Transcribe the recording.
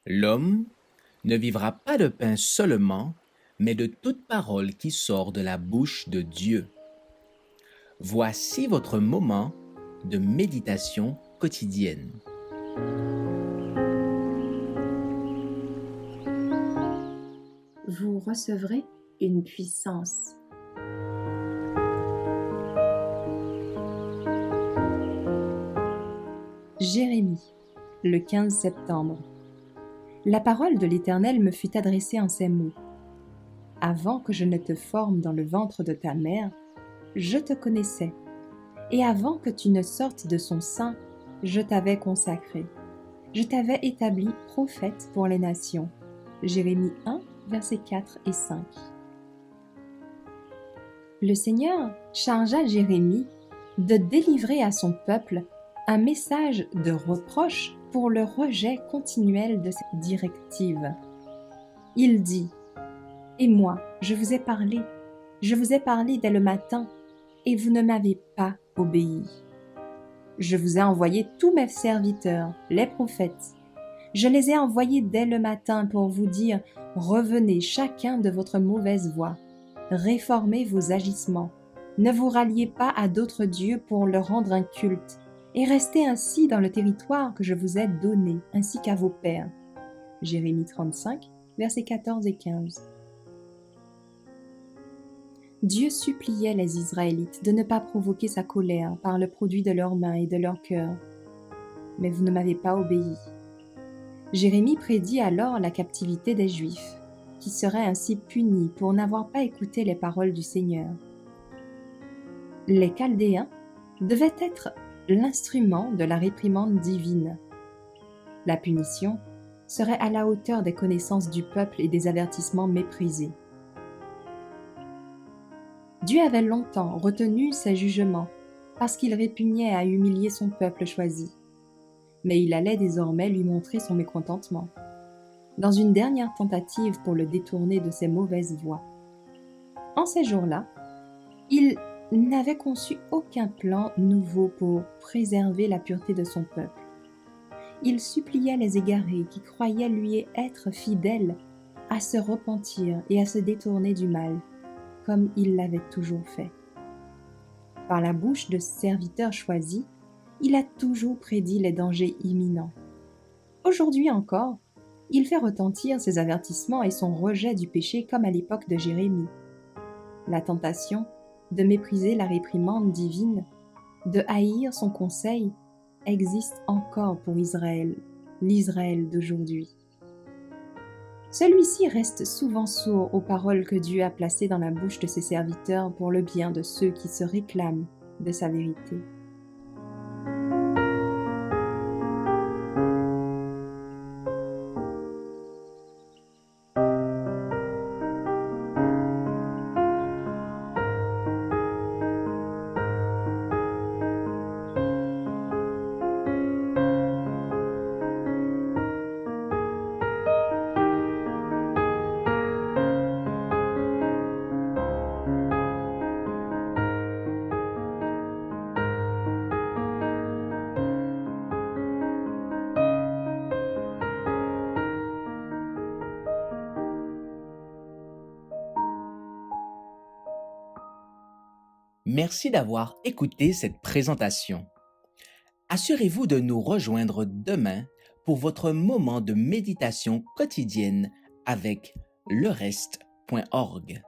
L'homme ne vivra pas de pain seulement, mais de toute parole qui sort de la bouche de Dieu. Voici votre moment de méditation quotidienne. Vous recevrez une puissance. Jérémie, le 15 septembre. La parole de l'Éternel me fut adressée en ces mots. Avant que je ne te forme dans le ventre de ta mère, je te connaissais, et avant que tu ne sortes de son sein, je t'avais consacré. Je t'avais établi prophète pour les nations. Jérémie 1, versets 4 et 5. Le Seigneur chargea Jérémie de délivrer à son peuple un message de reproche pour le rejet continuel de cette directive. Il dit « Et moi, je vous ai parlé dès le matin, et vous ne m'avez pas obéi. Je vous ai envoyé tous mes serviteurs, les prophètes. Je les ai envoyés dès le matin pour vous dire « Revenez chacun de votre mauvaise voie, réformez vos agissements, ne vous ralliez pas à d'autres dieux pour leur rendre un culte, et restez ainsi dans le territoire que je vous ai donné, ainsi qu'à vos pères. » Jérémie 35, versets 14 et 15. Dieu suppliait les Israélites de ne pas provoquer sa colère par le produit de leurs mains et de leur cœur. Mais vous ne m'avez pas obéi. Jérémie prédit alors la captivité des Juifs, qui seraient ainsi punis pour n'avoir pas écouté les paroles du Seigneur. Les Chaldéens devaient être l'instrument de la réprimande divine. La punition serait à la hauteur des connaissances du peuple et des avertissements méprisés. Dieu avait longtemps retenu ses jugements parce qu'il répugnait à humilier son peuple choisi. Mais il allait désormais lui montrer son mécontentement, dans une dernière tentative pour le détourner de ses mauvaises voies. En ces jours-là, il n'avait conçu aucun plan nouveau pour préserver la pureté de son peuple. Il suppliait les égarés qui croyaient lui être fidèles à se repentir et à se détourner du mal, comme il l'avait toujours fait. Par la bouche de serviteurs choisis, il a toujours prédit les dangers imminents. Aujourd'hui encore, il fait retentir ses avertissements et son rejet du péché comme à l'époque de Jérémie. La tentation de mépriser la réprimande divine, de haïr son conseil, existe encore pour Israël, l'Israël d'aujourd'hui. Celui-ci reste souvent sourd aux paroles que Dieu a placées dans la bouche de ses serviteurs pour le bien de ceux qui se réclament de sa vérité. Merci d'avoir écouté cette présentation. Assurez-vous de nous rejoindre demain pour votre moment de méditation quotidienne avec lereste.org.